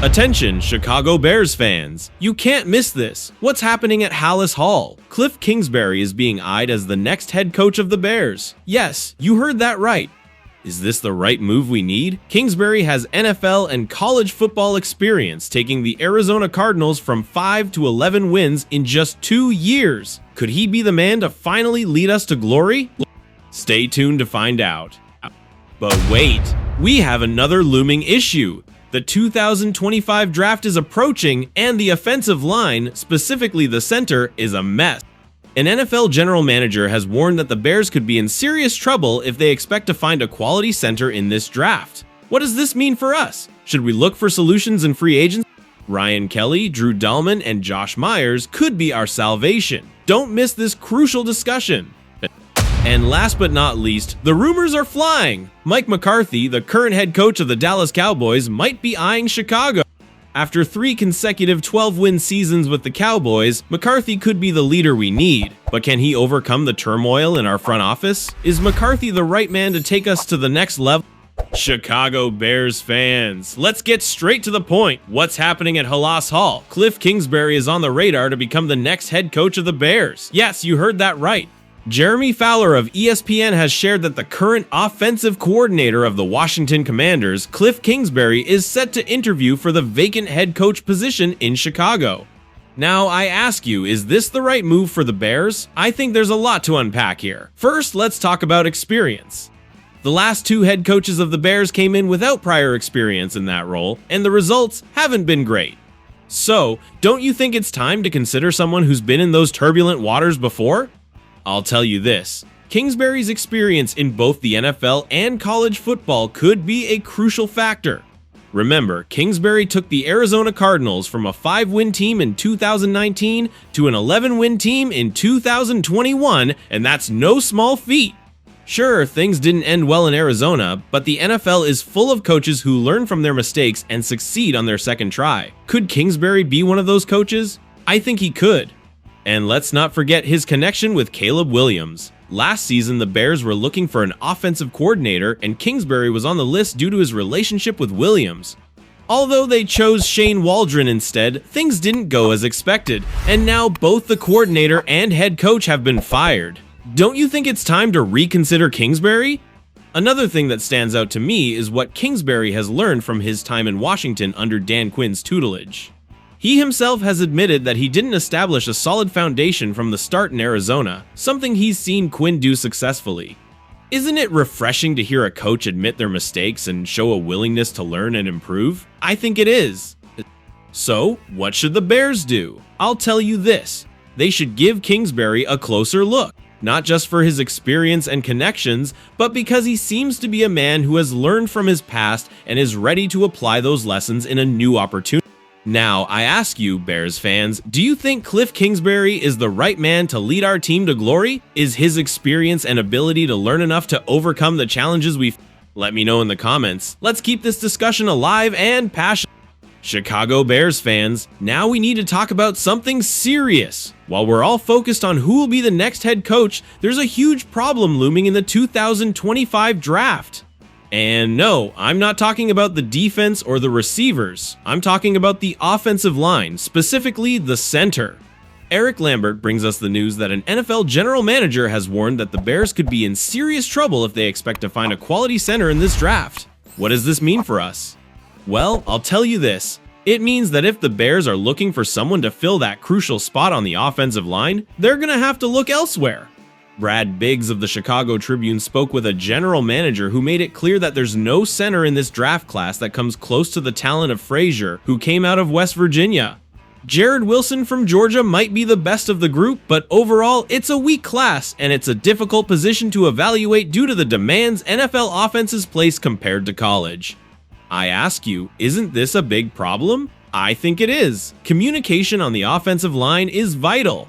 Attention, Chicago Bears fans! You can't miss this! What's happening at Halas Hall? Kliff Kingsbury is being eyed as the next head coach of the Bears. Yes, you heard that right. Is this the right move we need? Kingsbury has NFL and college football experience, taking the Arizona Cardinals from 5 to 11 wins in just 2 years. Could he be the man to finally lead us to glory? Stay tuned to find out. But wait, we have another looming issue. The 2025 draft is approaching, and the offensive line, specifically the center, is a mess. An NFL general manager has warned that the Bears could be in serious trouble if they expect to find a quality center in this draft. What does this mean for us? Should we look for solutions in free agents? Ryan Kelly, Drew Dalman, and Josh Myers could be our salvation. Don't miss this crucial discussion. And last but not least, the rumors are flying. Mike McCarthy, the current head coach of the Dallas Cowboys, might be eyeing Chicago. After 3 consecutive 12-win seasons with the Cowboys, McCarthy could be the leader we need. But can he overcome the turmoil in our front office? Is McCarthy the right man to take us to the next level? Chicago Bears fans, let's get straight to the point. What's happening at Halas Hall? Kliff Kingsbury is on the radar to become the next head coach of the Bears. Yes, you heard that right. Jeremy Fowler of ESPN has shared that the current offensive coordinator of the Washington Commanders, Kliff Kingsbury, is set to interview for the vacant head coach position in Chicago. Now, I ask you, is this the right move for the Bears? I think there's a lot to unpack here. First, let's talk about experience. The last 2 head coaches of the Bears came in without prior experience in that role, and the results haven't been great. So, don't you think it's time to consider someone who's been in those turbulent waters before? I'll tell you this, Kingsbury's experience in both the NFL and college football could be a crucial factor. Remember, Kingsbury took the Arizona Cardinals from a 5-win team in 2019 to an 11-win team in 2021, and that's no small feat. Sure, things didn't end well in Arizona, but the NFL is full of coaches who learn from their mistakes and succeed on their second try. Could Kingsbury be one of those coaches? I think he could. And let's not forget his connection with Caleb Williams. Last season, the Bears were looking for an offensive coordinator, and Kingsbury was on the list due to his relationship with Williams. Although they chose Shane Waldron instead, things didn't go as expected, and now both the coordinator and head coach have been fired. Don't you think it's time to reconsider Kingsbury? Another thing that stands out to me is what Kingsbury has learned from his time in Washington under Dan Quinn's tutelage. He himself has admitted that he didn't establish a solid foundation from the start in Arizona, something he's seen Quinn do successfully. Isn't it refreshing to hear a coach admit their mistakes and show a willingness to learn and improve? I think it is. So, what should the Bears do? I'll tell you this, they should give Kingsbury a closer look, not just for his experience and connections, but because he seems to be a man who has learned from his past and is ready to apply those lessons in a new opportunity. Now, I ask you, Bears fans, do you think Kliff Kingsbury is the right man to lead our team to glory? Is his experience and ability to learn enough to overcome the challenges we face? Let me know in the comments. Let's keep this discussion alive and passionate. Chicago Bears fans, now we need to talk about something serious. While we're all focused on who will be the next head coach, there's a huge problem looming in the 2025 draft. And no, I'm not talking about the defense or the receivers. I'm talking about the offensive line, specifically the center. Eric Lambert brings us the news that an NFL general manager has warned that the Bears could be in serious trouble if they expect to find a quality center in this draft. What does this mean for us? Well, I'll tell you this. It means that if the Bears are looking for someone to fill that crucial spot on the offensive line, they're gonna have to look elsewhere. Brad Biggs of the Chicago Tribune spoke with a general manager who made it clear that there's no center in this draft class that comes close to the talent of Frazier, who came out of West Virginia. Jared Wilson from Georgia might be the best of the group, but overall, it's a weak class, and it's a difficult position to evaluate due to the demands NFL offenses place compared to college. I ask you, isn't this a big problem? I think it is. Communication on the offensive line is vital.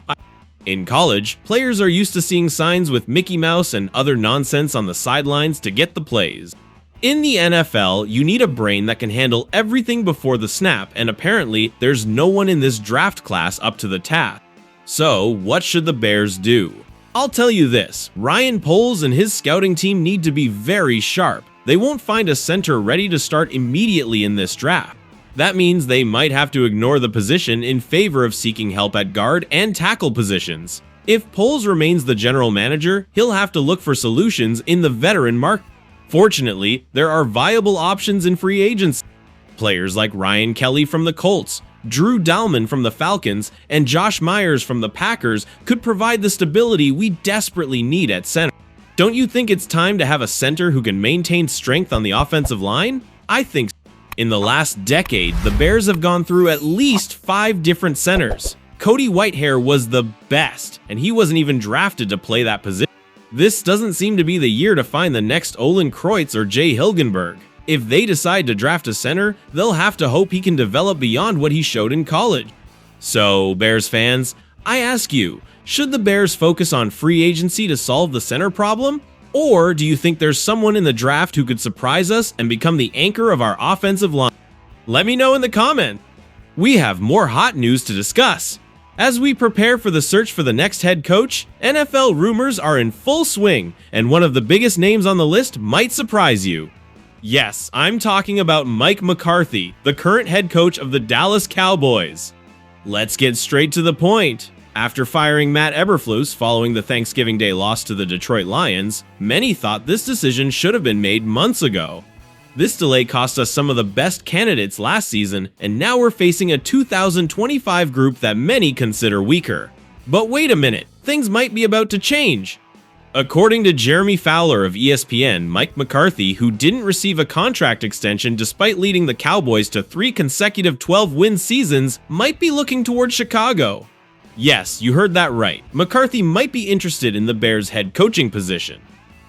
In college, players are used to seeing signs with Mickey Mouse and other nonsense on the sidelines to get the plays. In the NFL, you need a brain that can handle everything before the snap, and apparently, there's no one in this draft class up to the task. So, what should the Bears do? I'll tell you this, Ryan Poles and his scouting team need to be very sharp. They won't find a center ready to start immediately in this draft. That means they might have to ignore the position in favor of seeking help at guard and tackle positions. If Poles remains the general manager, he'll have to look for solutions in the veteran market. Fortunately, there are viable options in free agency. Players like Ryan Kelly from the Colts, Drew Dalman from the Falcons, and Josh Myers from the Packers could provide the stability we desperately need at center. Don't you think it's time to have a center who can maintain strength on the offensive line? I think so. In the last decade, the Bears have gone through at least 5 different centers. Cody Whitehair was the best, and he wasn't even drafted to play that position. This doesn't seem to be the year to find the next Olin Kreutz or Jay Hilgenberg. If they decide to draft a center, they'll have to hope he can develop beyond what he showed in college. So, Bears fans, I ask you, should the Bears focus on free agency to solve the center problem? Or do you think there's someone in the draft who could surprise us and become the anchor of our offensive line? Let me know in the comments. We have more hot news to discuss. As we prepare for the search for the next head coach, NFL rumors are in full swing, and one of the biggest names on the list might surprise you. Yes, I'm talking about Mike McCarthy, the current head coach of the Dallas Cowboys. Let's get straight to the point. After firing Matt Eberflus following the Thanksgiving Day loss to the Detroit Lions, many thought this decision should have been made months ago. This delay cost us some of the best candidates last season, and now we're facing a 2025 group that many consider weaker. But wait a minute, things might be about to change. According to Jeremy Fowler of ESPN, Mike McCarthy, who didn't receive a contract extension despite leading the Cowboys to 3 consecutive 12-win seasons, might be looking toward Chicago. Yes, you heard that right. McCarthy might be interested in the Bears' head coaching position.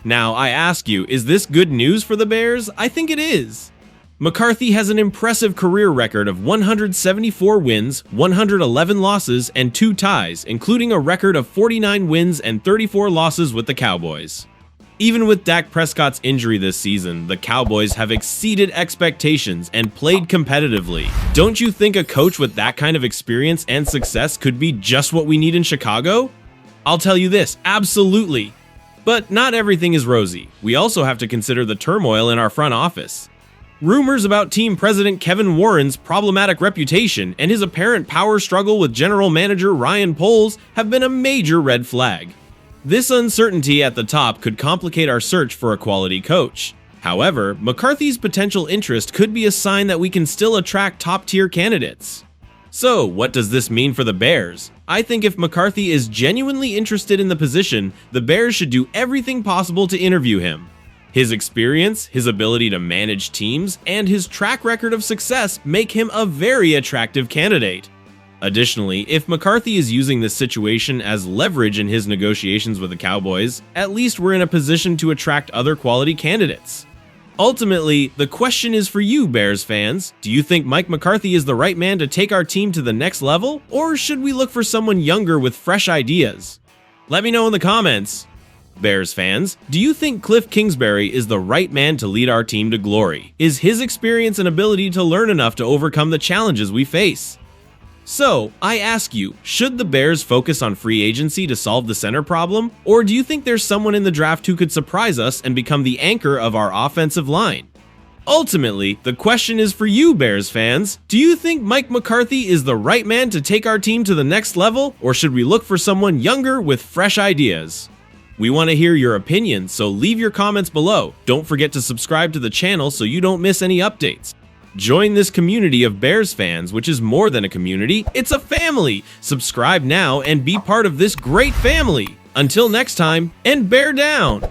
Now, I ask you, is this good news for the Bears? I think it is. McCarthy has an impressive career record of 174 wins, 111 losses, and 2 ties, including a record of 49 wins and 34 losses with the Cowboys. Even with Dak Prescott's injury this season, the Cowboys have exceeded expectations and played competitively. Don't you think a coach with that kind of experience and success could be just what we need in Chicago? I'll tell you this, absolutely. But not everything is rosy. We also have to consider the turmoil in our front office. Rumors about team president Kevin Warren's problematic reputation and his apparent power struggle with general manager Ryan Poles have been a major red flag. This uncertainty at the top could complicate our search for a quality coach. However, McCarthy's potential interest could be a sign that we can still attract top-tier candidates. So, what does this mean for the Bears? I think if McCarthy is genuinely interested in the position, the Bears should do everything possible to interview him. His experience, his ability to manage teams, and his track record of success make him a very attractive candidate. Additionally, if McCarthy is using this situation as leverage in his negotiations with the Cowboys, at least we're in a position to attract other quality candidates. Ultimately, the question is for you, Bears fans. Do you think Mike McCarthy is the right man to take our team to the next level, or should we look for someone younger with fresh ideas? Let me know in the comments. Bears fans, do you think Kliff Kingsbury is the right man to lead our team to glory? Is his experience and ability to learn enough to overcome the challenges we face? So, I ask you, should the Bears focus on free agency to solve the center problem, or do you think there's someone in the draft who could surprise us and become the anchor of our offensive line? Ultimately, the question is for you, Bears fans. Do you think Mike McCarthy is the right man to take our team to the next level, or should we look for someone younger with fresh ideas? We want to hear your opinion, so leave your comments below. Don't forget to subscribe to the channel so you don't miss any updates. Join this community of Bears fans, which is more than a community, it's a family. Subscribe now and be part of this great family. Until next time, and bear down!